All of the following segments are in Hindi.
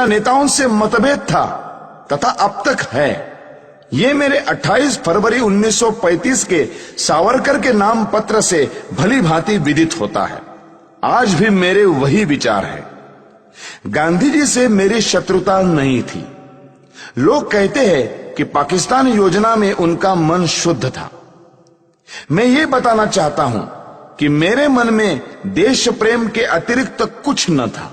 मेरा नेताओं से मतभेद था तथा अब तक है। ये मेरे 28 फरवरी 1935 के सावरकर के नाम पत्र से भली भांति विदित होता है। आज भी मेरे वही विचार है। गांधी जी से मेरी शत्रुता नहीं थी। लोग कहते हैं कि पाकिस्तान योजना में उनका मन शुद्ध था। मैं ये बताना चाहता हूं कि मेरे मन में देश प्रेम के अतिरिक्त कुछ न था।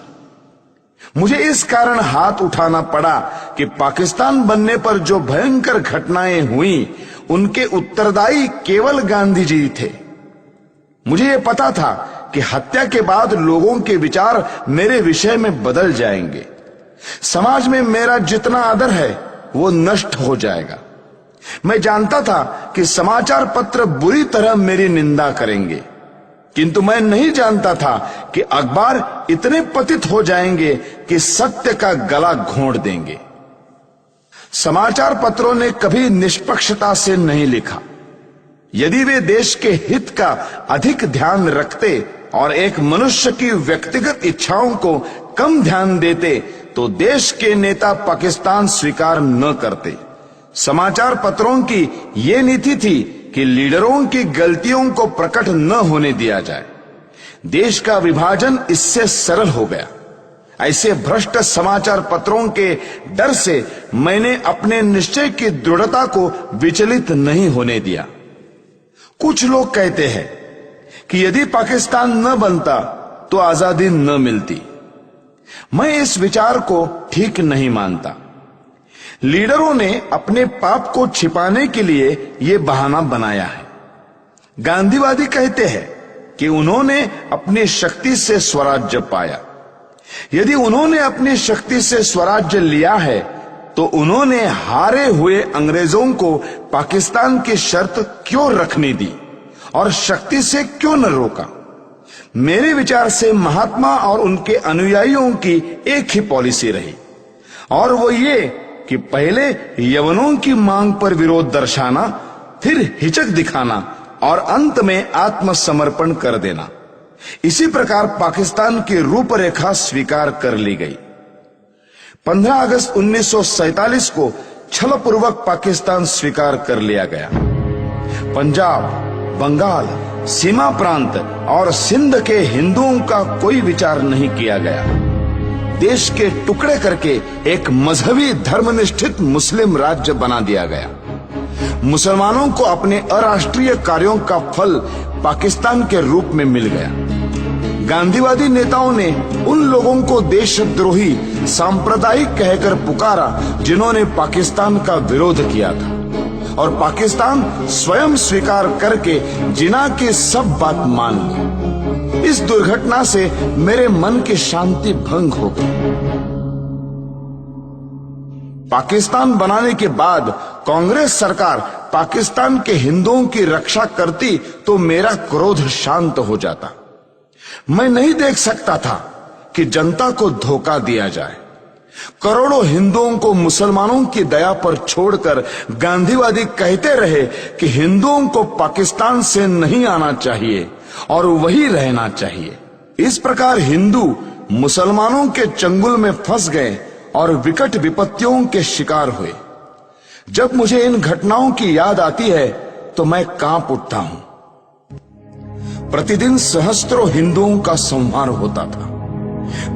मुझे इस कारण हाथ उठाना पड़ा कि पाकिस्तान बनने पर जो भयंकर घटनाएं हुई उनके उत्तरदायी केवल गांधी जी थे। मुझे यह पता था कि हत्या के बाद लोगों के विचार मेरे विषय में बदल जाएंगे। समाज में मेरा जितना आदर है वो नष्ट हो जाएगा। मैं जानता था कि समाचार पत्र बुरी तरह मेरी निंदा करेंगे, किंतु मैं नहीं जानता था कि अखबार इतने पतित हो जाएंगे कि सत्य का गला घोंट देंगे। समाचार पत्रों ने कभी निष्पक्षता से नहीं लिखा। यदि वे देश के हित का अधिक ध्यान रखते और एक मनुष्य की व्यक्तिगत इच्छाओं को कम ध्यान देते तो देश के नेता पाकिस्तान स्वीकार न करते। समाचार पत्रों की ये नीति थी कि लीडरों की गलतियों को प्रकट न होने दिया जाए। देश का विभाजन इससे सरल हो गया। ऐसे भ्रष्ट समाचार पत्रों के डर से मैंने अपने निश्चय की दृढ़ता को विचलित नहीं होने दिया। कुछ लोग कहते हैं कि यदि पाकिस्तान न बनता तो आजादी न मिलती। मैं इस विचार को ठीक नहीं मानता। लीडरों ने अपने पाप को छिपाने के लिए यह बहाना बनाया है। गांधीवादी कहते हैं कि उन्होंने अपनी शक्ति से स्वराज्य पाया। यदि उन्होंने अपनी शक्ति से स्वराज्य लिया है तो उन्होंने हारे हुए अंग्रेजों को पाकिस्तान की शर्त क्यों रखने दी और शक्ति से क्यों न रोका? मेरे विचार से महात्मा और उनके अनुयायियों की एक ही पॉलिसी रही, और वो ये कि पहले यवनों की मांग पर विरोध दर्शाना, फिर हिचक दिखाना और अंत में आत्मसमर्पण कर देना। इसी प्रकार पाकिस्तान की रूपरेखा स्वीकार कर ली गई। 15 अगस्त 1947 को छलपूर्वक पाकिस्तान स्वीकार कर लिया गया। पंजाब, बंगाल, सीमा प्रांत और सिंध के हिंदुओं का कोई विचार नहीं किया गया। देश के टुकड़े करके एक मजहबी धर्मनिष्ठित मुस्लिम राज्य बना दिया गया। मुसलमानों को अपने अराष्ट्रीय कार्यों का फल पाकिस्तान के रूप में मिल गया। गांधीवादी नेताओं ने उन लोगों को देशद्रोही सांप्रदायिक कहकर पुकारा जिन्होंने पाकिस्तान का विरोध किया था, और पाकिस्तान स्वयं स्वीकार करके जिना की सब बात मान ली। इस दुर्घटना से मेरे मन की शांति भंग हो गई। पाकिस्तान बनाने के बाद कांग्रेस सरकार पाकिस्तान के हिंदुओं की रक्षा करती तो मेरा क्रोध शांत हो जाता। मैं नहीं देख सकता था कि जनता को धोखा दिया जाए। करोड़ों हिंदुओं को मुसलमानों की दया पर छोड़कर गांधीवादी कहते रहे कि हिंदुओं को पाकिस्तान से नहीं आना चाहिए और वही रहना चाहिए। इस प्रकार हिंदू मुसलमानों के चंगुल में फंस गए और विकट विपत्तियों के शिकार हुए। जब मुझे इन घटनाओं की याद आती है तो मैं कांप उठता हूं। प्रतिदिन सहस्त्रों हिंदुओं का संहार होता था।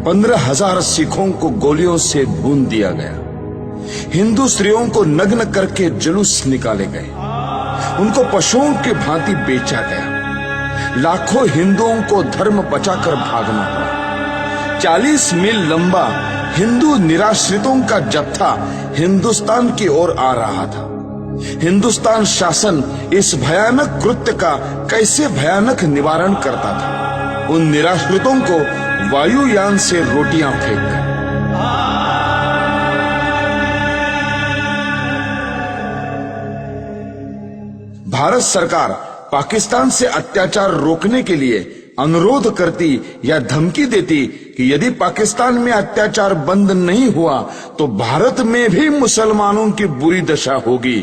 15,000 सिखों को गोलियों से भून दिया गया। हिंदू स्त्रियों को नग्न करके जुलूस निकाले गए। उनको पशुओं की भांति बेचा गया। लाखों हिंदुओं को धर्म बचाकर भागना पड़ा। 40 मील लंबा हिंदू निराश्रितों का जत्था हिंदुस्तान की ओर आ रहा था। हिंदुस्तान शासन इस भयानक कृत्य का कैसे भयानक निवारण करता था। उन निराश्रितों को वायुयान से रोटियां फेंक कर। भारत सरकार पाकिस्तान से अत्याचार रोकने के लिए अनुरोध करती या धमकी देती कि यदि पाकिस्तान में अत्याचार बंद नहीं हुआ तो भारत में भी मुसलमानों की बुरी दशा होगी,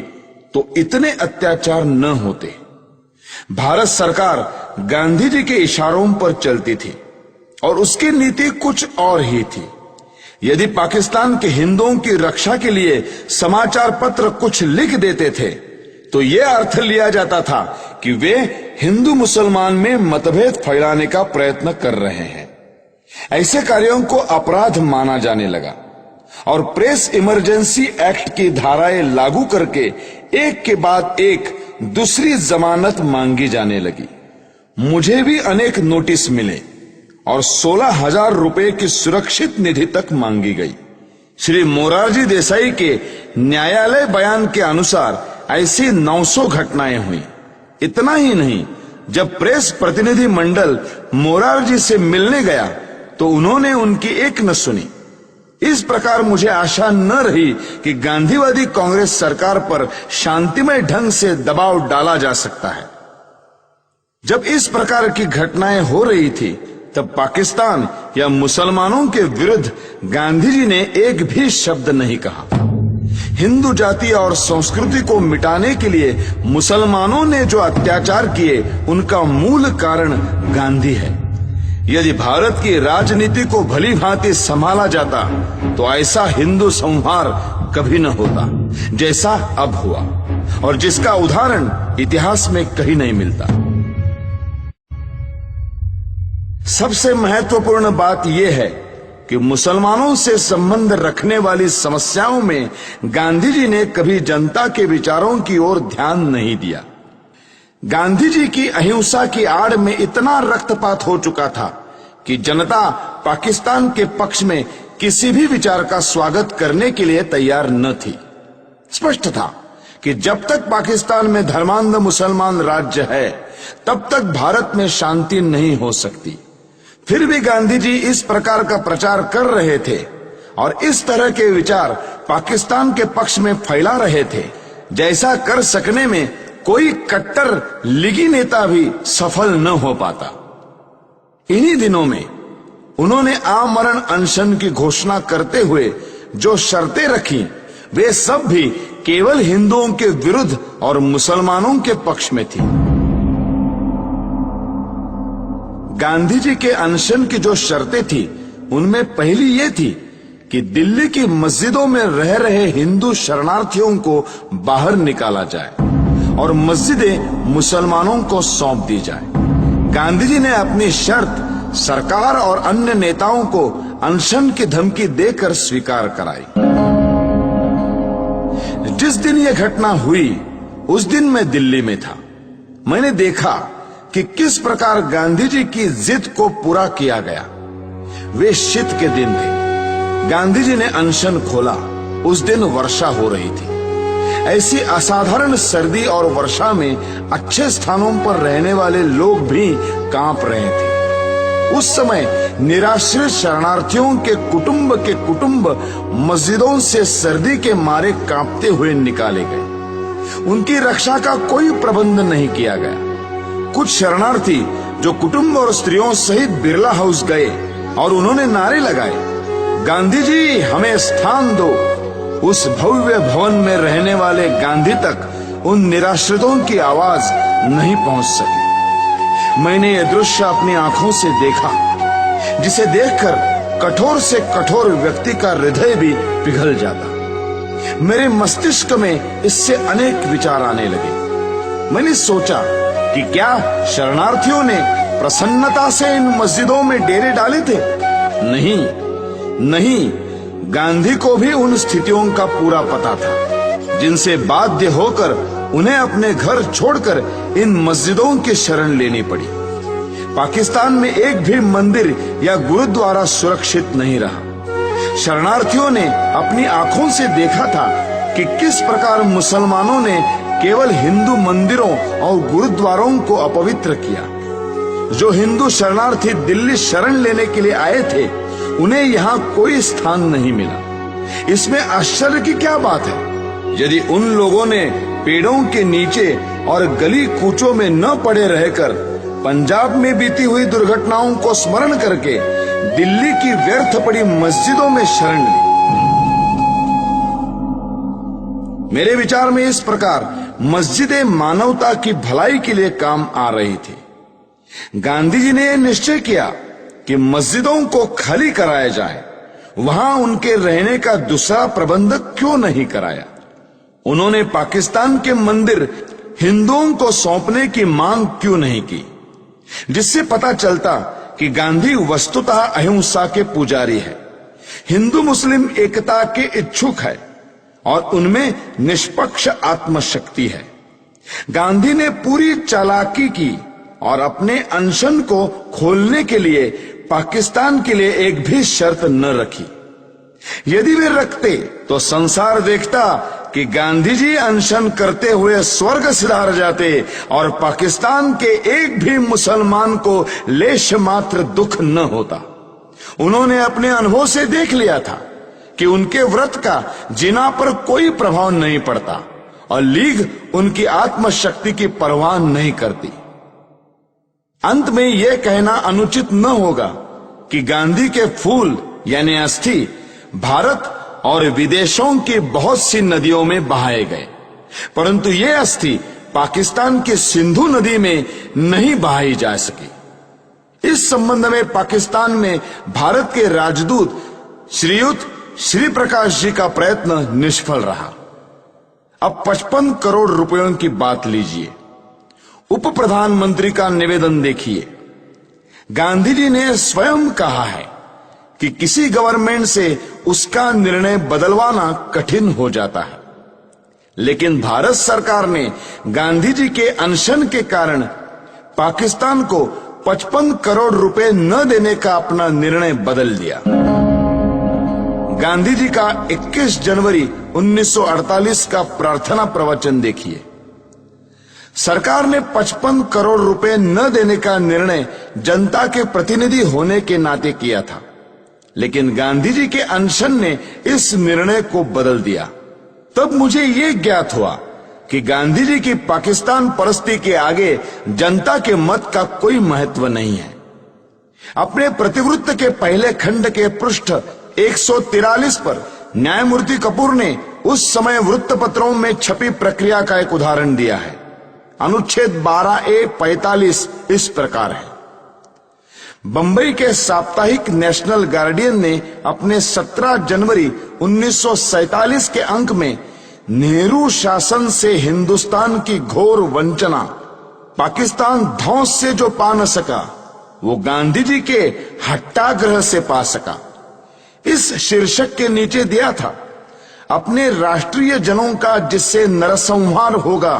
तो इतने अत्याचार न होते। भारत सरकार गांधी जी के इशारों पर चलती थी और उसकी नीति कुछ और ही थी। यदि पाकिस्तान के हिंदुओं की रक्षा के लिए समाचार पत्र कुछ लिख देते थे तो यह अर्थ लिया जाता था कि वे हिंदू मुसलमान में मतभेद फैलाने का प्रयत्न कर रहे हैं। ऐसे कार्यों को अपराध माना जाने लगा और प्रेस इमरजेंसी एक्ट की धाराएं लागू करके एक के बाद एक दूसरी जमानत मांगी जाने लगी। मुझे भी अनेक नोटिस मिले और 16,000 रुपए की सुरक्षित निधि तक मांगी गई। श्री मोरारजी देसाई के न्यायालय बयान के अनुसार ऐसी 900 घटनाएं हुई। इतना ही नहीं, जब प्रेस प्रतिनिधि मंडल मोरारजी से मिलने गया तो उन्होंने उनकी एक न सुनी। इस प्रकार मुझे आशा न रही कि गांधीवादी कांग्रेस सरकार पर शांतिमय ढंग से दबाव डाला जा सकता है। जब इस प्रकार की घटनाएं हो रही थी तब पाकिस्तान या मुसलमानों के विरुद्ध गांधी जी ने एक भी शब्द नहीं कहा। हिंदू जाति और संस्कृति को मिटाने के लिए मुसलमानों ने जो अत्याचार किए उनका मूल कारण गांधी है। यदि भारत की राजनीति को भली भांति संभाला जाता तो ऐसा हिंदू संहार कभी न होता जैसा अब हुआ, और जिसका उदाहरण इतिहास में कहीं नहीं मिलता। सबसे महत्वपूर्ण बात यह है कि मुसलमानों से संबंध रखने वाली समस्याओं में गांधी जी ने कभी जनता के विचारों की ओर ध्यान नहीं दिया। गांधी जी की अहिंसा की आड़ में इतना रक्तपात हो चुका था कि जनता पाकिस्तान के पक्ष में किसी भी विचार का स्वागत करने के लिए तैयार न थी। स्पष्ट था कि जब तक पाकिस्तान में धर्मांध मुसलमान राज्य है तब तक भारत में शांति नहीं हो सकती। फिर भी गांधी जी इस प्रकार का प्रचार कर रहे थे और इस तरह के विचार पाकिस्तान के पक्ष में फैला रहे थे जैसा कर सकने में कोई कट्टर लीगी नेता भी सफल न हो पाता। इन्हीं दिनों में उन्होंने आमरण अनशन की घोषणा करते हुए जो शर्तें रखी वे सब भी केवल हिंदुओं के विरुद्ध और मुसलमानों के पक्ष में थी। गांधी जी के अनशन की जो शर्तें थी उनमें पहली ये थी कि दिल्ली की मस्जिदों में रह रहे हिंदू शरणार्थियों को बाहर निकाला जाए और मस्जिदें मुसलमानों को सौंप दी जाए। गांधी जी ने अपनी शर्त सरकार और अन्य नेताओं को अनशन की धमकी देकर स्वीकार कराई। जिस दिन यह घटना हुई उस दिन मैं दिल्ली में था। मैंने देखा कि किस प्रकार गांधी जी की जिद को पूरा किया गया। वे शीत के दिन थे। गांधी जी ने अनशन खोला। उस दिन वर्षा हो रही थी। ऐसी असाधारण सर्दी और वर्षा में अच्छे स्थानों पर रहने वाले लोग भी कांप रहे थे। उस समय निराश्रित शरणार्थियों के कुटुंब मस्जिदों से सर्दी के मारे कांपते हुए निकाले गए। उनकी रक्षा का कोई प्रबंध नहीं किया गया। कुछ शरणार्थी जो कुटुंब और स्त्रियों सहित बिरला हाउस गए और उन्होंने नारे लगाए, गांधी जी हमें स्थान दो। उस भव्य भवन में रहने वाले गांधी तक उन निराश्रितों की आवाज नहीं पहुंच सकी। मैंने यह दृश्य अपनी आंखों से देखा जिसे देखकर कठोर से कठोर व्यक्ति का हृदय भी पिघल जाता। मेरे मस्तिष्क में इससे अनेक विचार आने लगे। मैंने सोचा कि क्या शरणार्थियों ने प्रसन्नता से इन मस्जिदों में डेरे डाले थे? नहीं, गांधी को भी उन स्थितियों का पूरा पता था जिनसे बाध्य होकर उन्हें अपने घर छोड़कर इन मस्जिदों की शरण लेनी पड़ी। पाकिस्तान में एक भी मंदिर या गुरुद्वारा सुरक्षित नहीं रहा। शरणार्थियों ने अपनी आंखों से देखा था कि किस प्रकार मुसलमानों ने केवल हिंदू मंदिरों और गुरुद्वारों को अपवित्र किया। जो हिंदू शरणार्थी दिल्ली शरण लेने के लिए आए थे उन्हें यहाँ कोई स्थान नहीं मिला। इसमें आश्चर्य की क्या बात है? यदि उन लोगों ने पेड़ों के नीचे और गली कूचों में न पड़े रहकर पंजाब में बीती हुई दुर्घटनाओं को स्मरण करके दिल्ली की व्यर्थ पड़ी मस्जिदों में शरण ली। मेरे विचार में इस प्रकार मस्जिदें मानवता की भलाई के लिए काम आ रही थी। गांधी जी ने यह निश्चय किया कि मस्जिदों को खाली कराया जाए वहां उनके रहने का दूसरा प्रबंध क्यों नहीं कराया? उन्होंने पाकिस्तान के मंदिर हिंदुओं को सौंपने की मांग क्यों नहीं की? जिससे पता चलता कि गांधी वस्तुतः अहिंसा के पुजारी है, हिंदू मुस्लिम एकता के इच्छुक है और उनमें निष्पक्ष आत्मशक्ति है। गांधी ने पूरी चालाकी की और अपने अनशन को खोलने के लिए पाकिस्तान के लिए एक भी शर्त न रखी। यदि वे रखते तो संसार देखता कि गांधी जी अनशन करते हुए स्वर्ग सिधार जाते और पाकिस्तान के एक भी मुसलमान को लेश मात्र दुख न होता। उन्होंने अपने अनुभव से देख लिया था कि उनके व्रत का जिना पर कोई प्रभाव नहीं पड़ता और लीग उनकी आत्मशक्ति की परवाह नहीं करती। अंत में यह कहना अनुचित न होगा कि गांधी के फूल यानी अस्थि भारत और विदेशों की बहुत सी नदियों में बहाए गए, परंतु यह अस्थि पाकिस्तान की सिंधु नदी में नहीं बहाई जा सकी। इस संबंध में पाकिस्तान में भारत के राजदूत श्रीयुत श्री प्रकाश जी का प्रयत्न निष्फल रहा। अब 55 करोड़ रुपयों की बात लीजिए। उप प्रधानमंत्री का निवेदन देखिए। गांधी जी ने स्वयं कहा है कि किसी गवर्नमेंट से उसका निर्णय बदलवाना कठिन हो जाता है, लेकिन भारत सरकार ने गांधी जी के अनशन के कारण पाकिस्तान को 55 करोड़ रुपए न देने का अपना निर्णय बदल दिया। गांधी जी का 21 जनवरी 1948 का प्रार्थना प्रवचन देखिए। सरकार ने 55 करोड़ रुपए न देने का निर्णय जनता के प्रतिनिधि होने के नाते किया था, लेकिन गांधी जी के अनशन ने इस निर्णय को बदल दिया। तब मुझे यह ज्ञात हुआ कि गांधी जी की पाकिस्तान परस्ती के आगे जनता के मत का कोई महत्व नहीं है। अपने प्रतिवृत्त के पहले खंड के पृष्ठ 143 पर न्यायमूर्ति कपूर ने उस समय वृत्तपत्रों में छपी प्रक्रिया का एक उदाहरण दिया है। अनुच्छेद 12A-45 इस प्रकार है। बंबई के साप्ताहिक नेशनल गार्डियन ने अपने 17 जनवरी 1947 के अंक में नेहरू शासन से हिंदुस्तान की घोर वंचना, पाकिस्तान धौंस से जो पा न सका वो गांधी जी के हट्टाग्रह से पा सका, इस शीर्षक के नीचे दिया था, अपने राष्ट्रीय जनों का जिससे नरसंहार होगा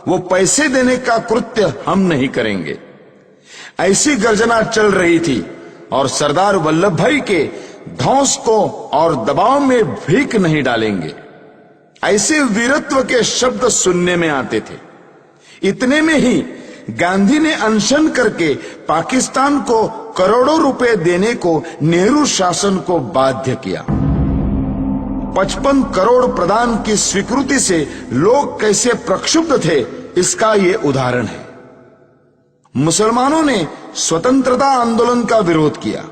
वो पैसे देने का कृत्य हम नहीं करेंगे। ऐसी गर्जना चल रही थी और सरदार वल्लभ भाई के धौंस को और दबाव में भीख नहीं डालेंगे, ऐसे वीरत्व के शब्द सुनने में आते थे। इतने में ही गांधी ने अनशन करके पाकिस्तान को करोड़ों रुपए देने को नेहरू शासन को बाध्य किया। 55 करोड़ प्रदान की स्वीकृति से लोग कैसे प्रक्षुब्ध थे, इसका ये उदाहरण है। मुसलमानों ने स्वतंत्रता आंदोलन का विरोध किया,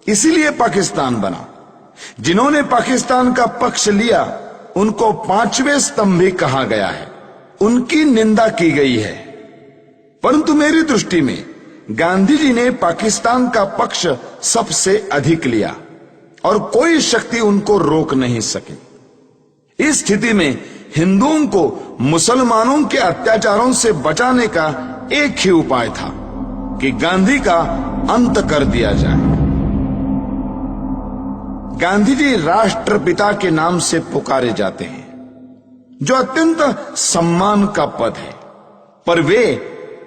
इसीलिए पाकिस्तान बना। जिन्होंने पाकिस्तान का पक्ष लिया उनको पांचवें स्तंभी कहा गया है, उनकी निंदा की गई है। परंतु मेरी दृष्टि में गांधी जी ने पाकिस्तान का पक्ष सबसे अधिक लिया और कोई शक्ति उनको रोक नहीं सकी। इस स्थिति में हिंदुओं को मुसलमानों के अत्याचारों से बचाने का एक ही उपाय था कि गांधी का अंत कर दिया जाए। गांधी जी राष्ट्रपिता के नाम से पुकारे जाते हैं, जो अत्यंत सम्मान का पद है, पर वे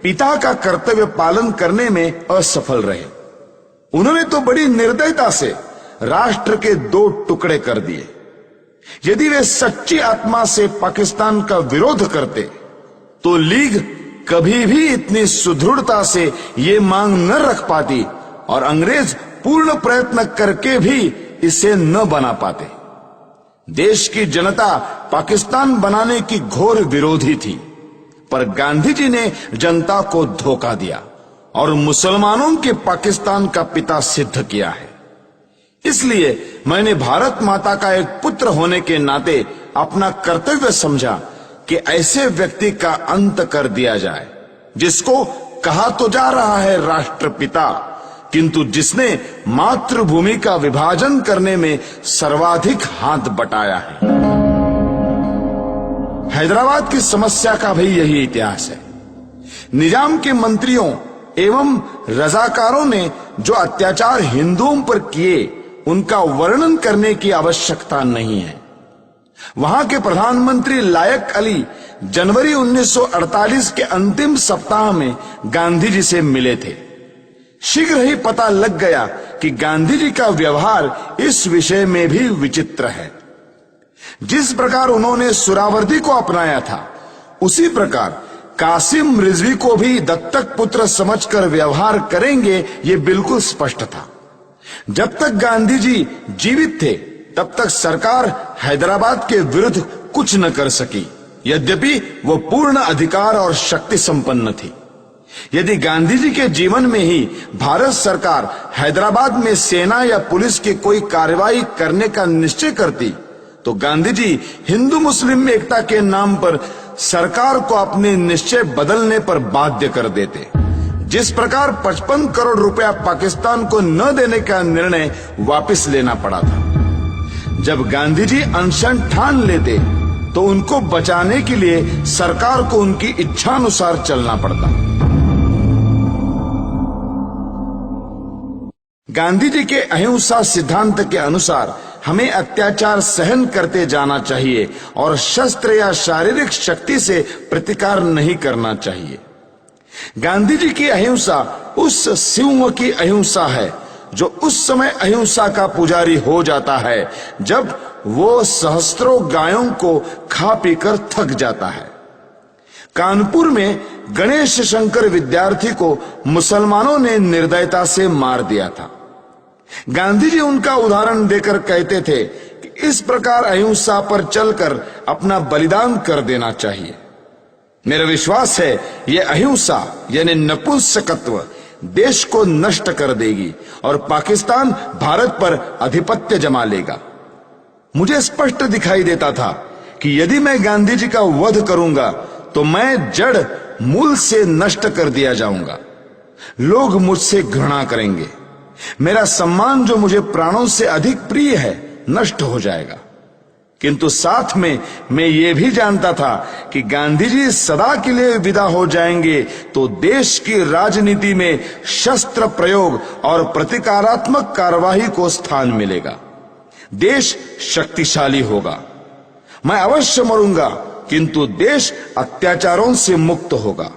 पिता का कर्तव्य पालन करने में असफल रहे। उन्होंने तो बड़ी निर्दयता से राष्ट्र के 2 टुकड़े कर दिए। यदि वे सच्ची आत्मा से पाकिस्तान का विरोध करते तो लीग कभी भी इतनी सुदृढ़ता से ये मांग न रख पाती और अंग्रेज पूर्ण प्रयत्न करके भी इसे न बना पाते। देश की जनता पाकिस्तान बनाने की घोर विरोधी थी, पर गांधी जी ने जनता को धोखा दिया और मुसलमानों के पाकिस्तान का पिता सिद्ध किया है। इसलिए मैंने भारत माता का एक पुत्र होने के नाते अपना कर्तव्य समझा कि ऐसे व्यक्ति का अंत कर दिया जाए, जिसको कहा तो जा रहा है राष्ट्रपिता, किंतु जिसने मातृभूमि का विभाजन करने में सर्वाधिक हाथ बटाया है। हैदराबाद की समस्या का भी यही इतिहास है। निजाम के मंत्रियों एवं रजाकारों ने जो अत्याचार हिंदुओं पर किए उनका वर्णन करने की आवश्यकता नहीं है। वहां के प्रधानमंत्री लायक अली जनवरी 1948 के अंतिम सप्ताह में गांधी जी से मिले थे। शीघ्र ही पता लग गया कि गांधी जी का व्यवहार इस विषय में भी विचित्र है। जिस प्रकार उन्होंने सुहरावर्दी को अपनाया था, उसी प्रकार कासिम रिजवी को भी दत्तक पुत्र समझकर व्यवहार करेंगे, ये बिल्कुल स्पष्ट था। जब तक गांधी जी जीवित थे तब तक सरकार हैदराबाद के विरुद्ध कुछ न कर सकी, यद्यपि वो पूर्ण अधिकार और शक्ति संपन्न थी। यदि गांधी जी के जीवन में ही भारत सरकार हैदराबाद में सेना या पुलिस की कोई कार्रवाई करने का निश्चय करती, तो गांधी जी हिंदू मुस्लिम एकता के नाम पर सरकार को अपने निश्चय बदलने पर बाध्य कर देते। जिस प्रकार 55 करोड़ रुपया पाकिस्तान को न देने का निर्णय वापस लेना पड़ा था। जब गांधी जी अनशन ठान लेते तो उनको बचाने के लिए सरकार को उनकी इच्छानुसार चलना पड़ता। गांधी जी के अहिंसा सिद्धांत के अनुसार हमें अत्याचार सहन करते जाना चाहिए और शस्त्र या शारीरिक शक्ति से प्रतिकार नहीं करना चाहिए। गांधी जी की अहिंसा उस सिंह की अहिंसा है जो उस समय अहिंसा का पुजारी हो जाता है जब वो सहस्त्रों गायों को खा पीकर थक जाता है। कानपुर में गणेश शंकर विद्यार्थी को मुसलमानों ने निर्दयता से मार दिया था। गांधी जी उनका उदाहरण देकर कहते थे कि इस प्रकार अहिंसा पर चलकर अपना बलिदान कर देना चाहिए। मेरा विश्वास है यह अहिंसा यानी नपुंसकत्व देश को नष्ट कर देगी और पाकिस्तान भारत पर आधिपत्य जमा लेगा। मुझे स्पष्ट दिखाई देता था कि यदि मैं गांधी जी का वध करूंगा तो मैं जड़ मूल से नष्ट कर दिया जाऊंगा। लोग मुझसे घृणा करेंगे। मेरा सम्मान जो मुझे प्राणों से अधिक प्रिय है नष्ट हो जाएगा। किंतु साथ में मैं ये भी जानता था कि गांधी जी सदा के लिए विदा हो जाएंगे तो देश की राजनीति में शस्त्र प्रयोग और प्रतिकारात्मक कार्यवाही को स्थान मिलेगा। देश शक्तिशाली होगा। मैं अवश्य मरूंगा किंतु देश अत्याचारों से मुक्त होगा।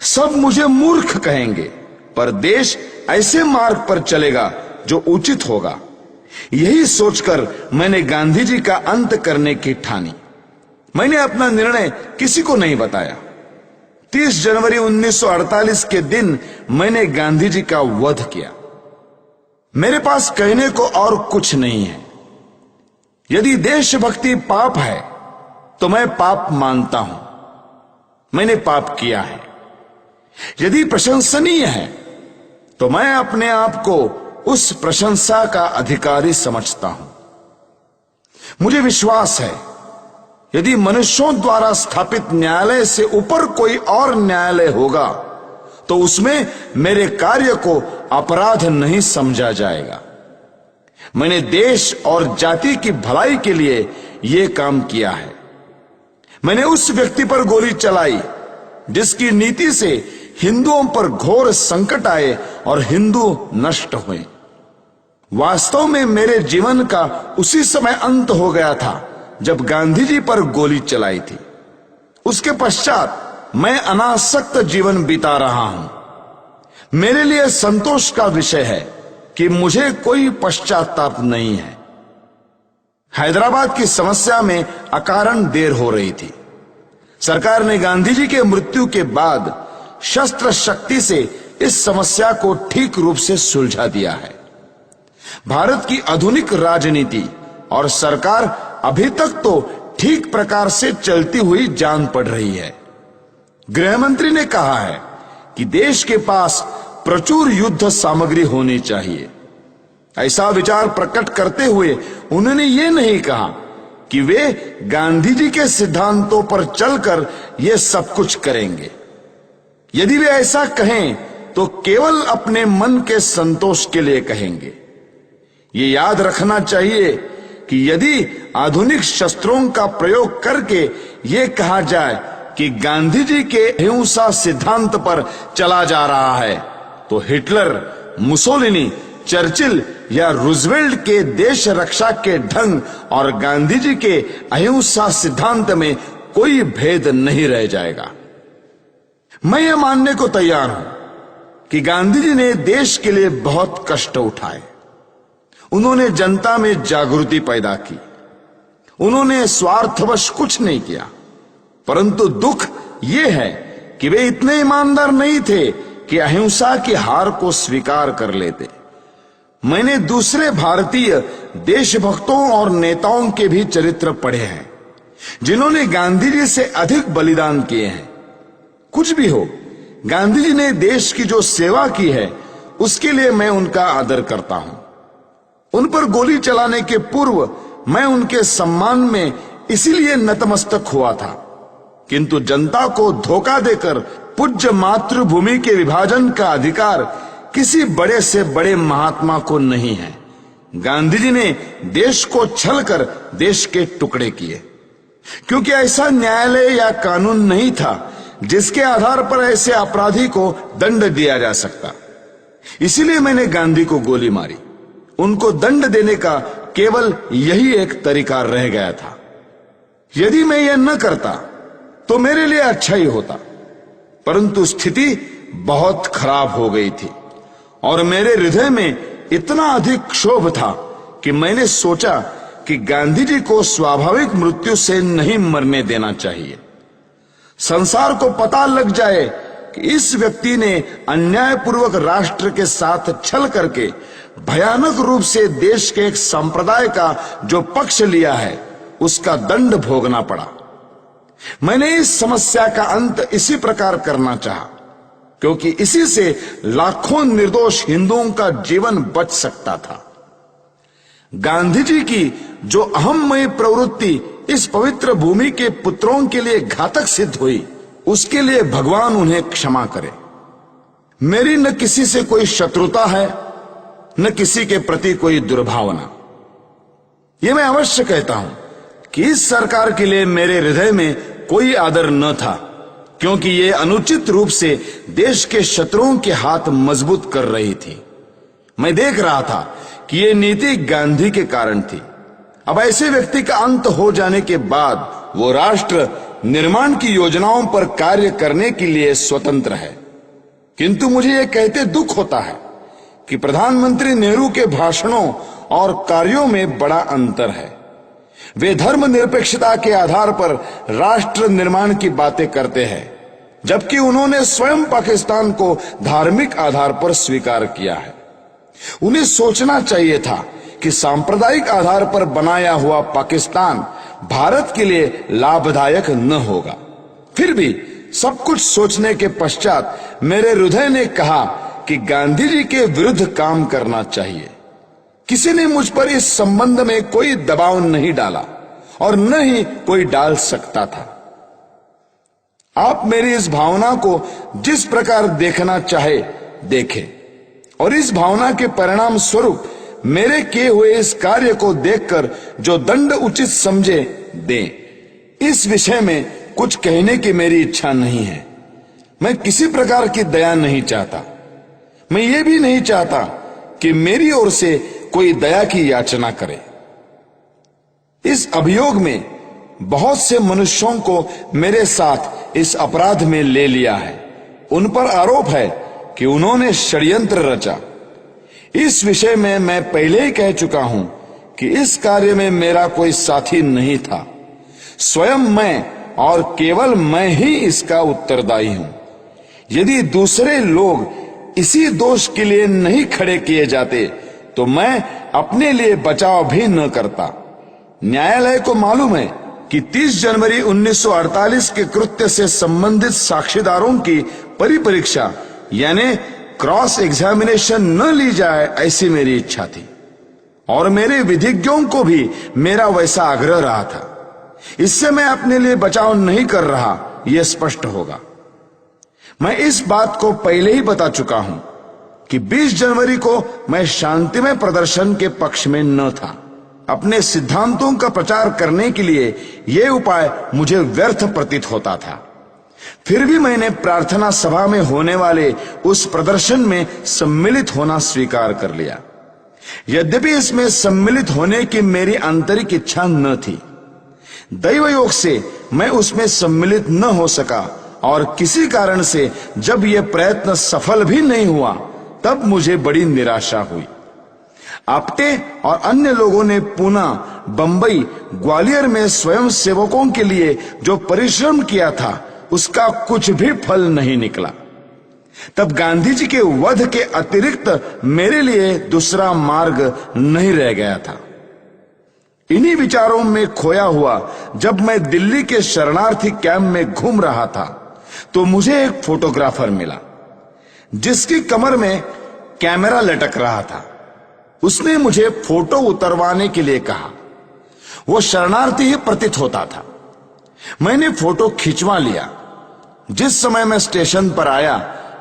सब मुझे मूर्ख कहेंगे पर देश ऐसे मार्ग पर चलेगा जो उचित होगा। यही सोचकर मैंने गांधी जी का अंत करने की ठानी। मैंने अपना निर्णय किसी को नहीं बताया। 30 जनवरी 1948 के दिन मैंने गांधी जी का वध किया। मेरे पास कहने को और कुछ नहीं है। यदि देशभक्ति पाप है तो मैं पाप मानता हूं। मैंने पाप किया है। यदि प्रशंसनीय है तो मैं अपने आप को उस प्रशंसा का अधिकारी समझता हूं। मुझे विश्वास है यदि मनुष्यों द्वारा स्थापित न्यायालय से ऊपर कोई और न्यायालय होगा तो उसमें मेरे कार्य को अपराध नहीं समझा जाएगा। मैंने देश और जाति की भलाई के लिए यह काम किया है। मैंने उस व्यक्ति पर गोली चलाई जिसकी नीति से हिंदुओं पर घोर संकट आए और हिंदू नष्ट हुए। वास्तव में मेरे जीवन का उसी समय अंत हो गया था जब गांधी जी पर गोली चलाई थी। उसके पश्चात मैं अनासक्त जीवन बिता रहा हूं। मेरे लिए संतोष का विषय है कि मुझे कोई पश्चाताप नहीं है। हैदराबाद की समस्या में अकारण देर हो रही थी। सरकार ने गांधी जी के मृत्यु के बाद शस्त्र शक्ति से इस समस्या को ठीक रूप से सुलझा दिया है। भारत की आधुनिक राजनीति और सरकार अभी तक तो ठीक प्रकार से चलती हुई जान पड़ रही है। गृह मंत्री ने कहा है कि देश के पास प्रचुर युद्ध सामग्री होनी चाहिए। ऐसा विचार प्रकट करते हुए उन्होंने ये नहीं कहा कि वे गांधी जी के सिद्धांतों पर चलकर ये सब कुछ करेंगे। यदि वे ऐसा कहें तो केवल अपने मन के संतोष के लिए कहेंगे। ये याद रखना चाहिए कि यदि आधुनिक शस्त्रों का प्रयोग करके ये कहा जाए कि गांधी जी के अहिंसा सिद्धांत पर चला जा रहा है, तो हिटलर, मुसोलिनी, चर्चिल या रूजवेल्ट के देश रक्षा के ढंग और गांधी जी के अहिंसा सिद्धांत में कोई भेद नहीं रह जाएगा। मैं ये मानने को तैयार हूं कि गांधी जी ने देश के लिए बहुत कष्ट उठाए। उन्होंने जनता में जागृति पैदा की। उन्होंने स्वार्थवश कुछ नहीं किया, परंतु दुख यह है कि वे इतने ईमानदार नहीं थे कि अहिंसा की हार को स्वीकार कर लेते। मैंने दूसरे भारतीय देशभक्तों और नेताओं के भी चरित्र पढ़े हैं जिन्होंने गांधी जी से अधिक बलिदान किए हैं। कुछ भी हो, गांधी जी ने देश की जो सेवा की है उसके लिए मैं उनका आदर करता हूं। उन पर गोली चलाने के पूर्व मैं उनके सम्मान में इसीलिए नतमस्तक हुआ था, किंतु जनता को धोखा देकर पूज्य मातृभूमि के विभाजन का अधिकार किसी बड़े से बड़े महात्मा को नहीं है। गांधी जी ने देश को छल कर देश के टुकड़े किए, क्योंकि ऐसा न्यायालय या कानून नहीं था जिसके आधार पर ऐसे अपराधी को दंड दिया जा सकता। इसीलिए मैंने गांधी को गोली मारी। उनको दंड देने का केवल यही एक तरीका रह गया था। यदि मैं यह न करता तो मेरे लिए अच्छा ही होता, परंतु स्थिति बहुत खराब हो गई थी और मेरे हृदय में इतना अधिक क्षोभ था कि मैंने सोचा कि गांधी जी को स्वाभाविक मृत्यु से नहीं मरने देना चाहिए। संसार को पता लग जाए कि इस व्यक्ति ने अन्यायपूर्वक राष्ट्र के साथ छल करके भयानक रूप से देश के एक संप्रदाय का जो पक्ष लिया है उसका दंड भोगना पड़ा। मैंने इस समस्या का अंत इसी प्रकार करना चाहा, क्योंकि इसी से लाखों निर्दोष हिंदुओं का जीवन बच सकता था। गांधी जी की जो अहममयी प्रवृत्ति इस पवित्र भूमि के पुत्रों के लिए घातक सिद्ध हुई, उसके लिए भगवान उन्हें क्षमा करे। मेरी न किसी से कोई शत्रुता है, न किसी के प्रति कोई दुर्भावना। यह मैं अवश्य कहता हूं कि इस सरकार के लिए मेरे हृदय में कोई आदर न था, क्योंकि ये अनुचित रूप से देश के शत्रुओं के हाथ मजबूत कर रही थी। मैं देख रहा था कि ये नीति गांधी के कारण थी। अब ऐसे व्यक्ति का अंत हो जाने के बाद वो राष्ट्र निर्माण की योजनाओं पर कार्य करने के लिए स्वतंत्र है। किंतु मुझे यह कहते दुख होता है कि प्रधानमंत्री नेहरू के भाषणों और कार्यों में बड़ा अंतर है। वे धर्मनिरपेक्षता के आधार पर राष्ट्र निर्माण की बातें करते हैं, जबकि उन्होंने स्वयं पाकिस्तान को धार्मिक आधार पर स्वीकार किया है। उन्हें सोचना चाहिए था कि सांप्रदायिक आधार पर बनाया हुआ पाकिस्तान भारत के लिए लाभदायक न होगा। फिर भी सब कुछ सोचने के पश्चात मेरे हृदय ने कहा कि गांधी जी के विरुद्ध काम करना चाहिए। किसी ने मुझ पर इस संबंध में कोई दबाव नहीं डाला और न ही कोई डाल सकता था। आप मेरी इस भावना को जिस प्रकार देखना चाहे देखें, और इस भावना के परिणाम स्वरूप मेरे किए हुए इस कार्य को देखकर जो दंड उचित समझे दें। इस विषय में कुछ कहने की मेरी इच्छा नहीं है। मैं किसी प्रकार की दया नहीं चाहता। मैं ये भी नहीं चाहता कि मेरी ओर से कोई दया की याचना करे। इस अभियोग में बहुत से मनुष्यों को मेरे साथ इस अपराध में ले लिया है। उन पर आरोप है कि उन्होंने षड्यंत्र रचा। इस विषय में मैं पहले ही कह चुका हूं कि इस कार्य में मेरा कोई साथी नहीं था। स्वयं मैं और केवल मैं ही इसका उत्तरदायी हूं। यदि दूसरे लोग इसी दोष के लिए नहीं खड़े किए जाते तो मैं अपने लिए बचाव भी न करता। न्यायालय को मालूम है कि 30 जनवरी 1948 के कृत्य से संबंधित साक्षीदारों की परिपरीक्षा यानी क्रॉस एग्जामिनेशन न ली जाए, ऐसी मेरी इच्छा थी और मेरे विधिज्ञों को भी मेरा वैसा आग्रह रहा था। इससे मैं अपने लिए बचाव नहीं कर रहा, यह स्पष्ट होगा। मैं इस बात को पहले ही बता चुका हूं कि 20 जनवरी को मैं शांतिमय प्रदर्शन के पक्ष में न था। अपने सिद्धांतों का प्रचार करने के लिए यह उपाय मुझे व्यर्थ प्रतीत होता था। फिर भी मैंने प्रार्थना सभा में होने वाले उस प्रदर्शन में सम्मिलित होना स्वीकार कर लिया। यद्यपि इसमें सम्मिलित होने की मेरी आंतरिक इच्छा न थी। दैव योग से मैं उसमें सम्मिलित न हो सका और किसी कारण से जब यह प्रयत्न सफल भी नहीं हुआ तब मुझे बड़ी निराशा हुई। आप्टे और अन्य लोगों ने पूना, बंबई, ग्वालियर में स्वयं सेवकों के लिए जो परिश्रम किया था उसका कुछ भी फल नहीं निकला। तब गांधी जी के वध के अतिरिक्त मेरे लिए दूसरा मार्ग नहीं रह गया था। इन्हीं विचारों में खोया हुआ जब मैं दिल्ली के शरणार्थी कैंप में घूम रहा था तो मुझे एक फोटोग्राफर मिला जिसकी कमर में कैमरा लटक रहा था। उसने मुझे फोटो उतरवाने के लिए कहा। वो शरणार्थी ही प्रतीत होता था। मैंने फोटो खिंचवा लिया। जिस समय मैं स्टेशन पर आया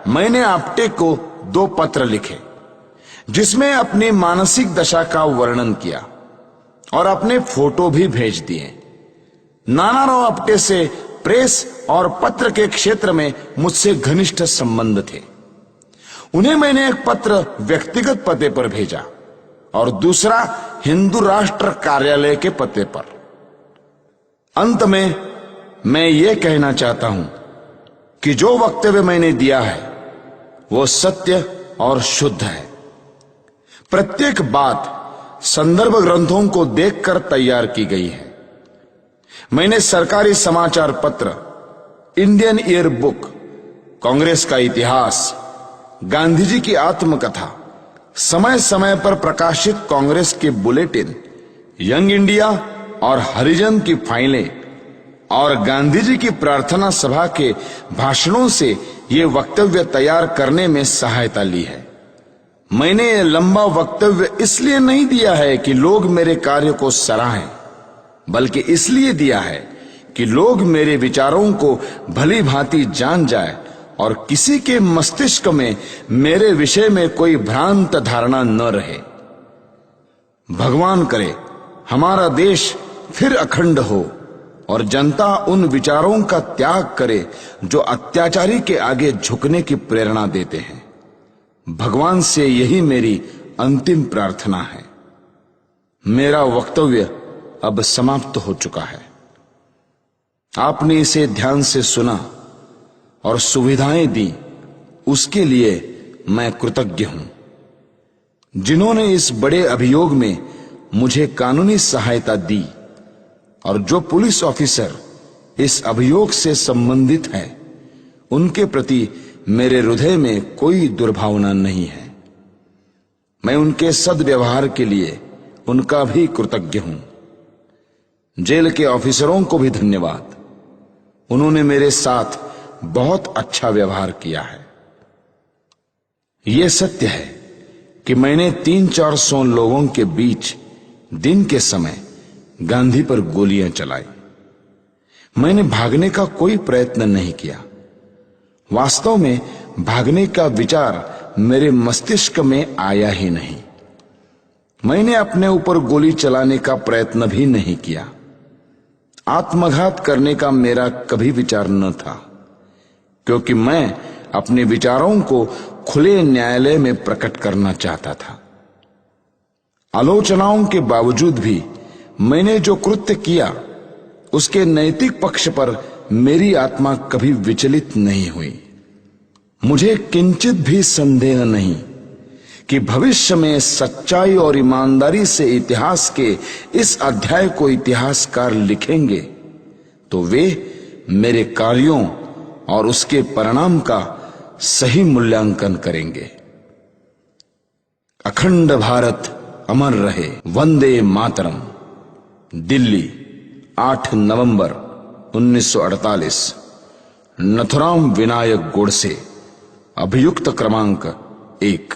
मैंने आप्टे को 2 पत्र लिखे जिसमें अपनी मानसिक दशा का वर्णन किया और अपने फोटो भी भेज दिए। नानाराव आप्टे से प्रेस और पत्र के क्षेत्र में मुझसे घनिष्ठ संबंध थे। उन्हें मैंने एक पत्र व्यक्तिगत पते पर भेजा और दूसरा हिंदू राष्ट्र कार्यालय के पते पर। अंत में मैं ये कहना चाहता हूं कि जो वक्तव्य मैंने दिया है वो सत्य और शुद्ध है। प्रत्येक बात संदर्भ ग्रंथों को देखकर तैयार की गई है। मैंने सरकारी समाचार पत्र, इंडियन ईयर बुक, कांग्रेस का इतिहास, गांधी जी की आत्मकथा, समय समय पर प्रकाशित कांग्रेस के बुलेटिन, यंग इंडिया और हरिजन की फाइलें और गांधी जी की प्रार्थना सभा के भाषणों से ये वक्तव्य तैयार करने में सहायता ली है। मैंने ये लंबा वक्तव्य इसलिए नहीं दिया है कि लोग मेरे कार्य को सराहें, बल्कि इसलिए दिया है कि लोग मेरे विचारों को भली भांति जान जाए और किसी के मस्तिष्क में मेरे विषय में कोई भ्रांत धारणा न रहे। भगवान करे हमारा देश फिर अखंड हो और जनता उन विचारों का त्याग करे जो अत्याचारी के आगे झुकने की प्रेरणा देते हैं। भगवान से यही मेरी अंतिम प्रार्थना है। मेरा वक्तव्य अब समाप्त हो चुका है। आपने इसे ध्यान से सुना और सुविधाएं दी, उसके लिए मैं कृतज्ञ हूं। जिन्होंने इस बड़े अभियोग में मुझे कानूनी सहायता दी और जो पुलिस ऑफिसर इस अभियोग से संबंधित है उनके प्रति मेरे हृदय में कोई दुर्भावना नहीं है। मैं उनके सद्व्यवहार के लिए उनका भी कृतज्ञ हूं। जेल के ऑफिसरों को भी धन्यवाद। उन्होंने मेरे साथ बहुत अच्छा व्यवहार किया है। यह सत्य है कि मैंने 300-400 लोगों के बीच दिन के समय गांधी पर गोलियां चलाई। मैंने भागने का कोई प्रयत्न नहीं किया। वास्तव में भागने का विचार मेरे मस्तिष्क में आया ही नहीं। मैंने अपने ऊपर गोली चलाने का प्रयत्न भी नहीं किया। आत्मघात करने का मेरा कभी विचार न था, क्योंकि मैं अपने विचारों को खुले न्यायालय में प्रकट करना चाहता था। आलोचनाओं के बावजूद भी मैंने जो कृत्य किया उसके नैतिक पक्ष पर मेरी आत्मा कभी विचलित नहीं हुई। मुझे किंचित भी संदेह नहीं कि भविष्य में सच्चाई और ईमानदारी से इतिहास के इस अध्याय को इतिहासकार लिखेंगे तो वे मेरे कार्यों और उसके परिणाम का सही मूल्यांकन करेंगे। अखंड भारत अमर रहे। वंदे मातरम। दिल्ली, 8 नवंबर 1948। नथुराम विनायक गोडसे। अभियुक्त क्रमांक 1।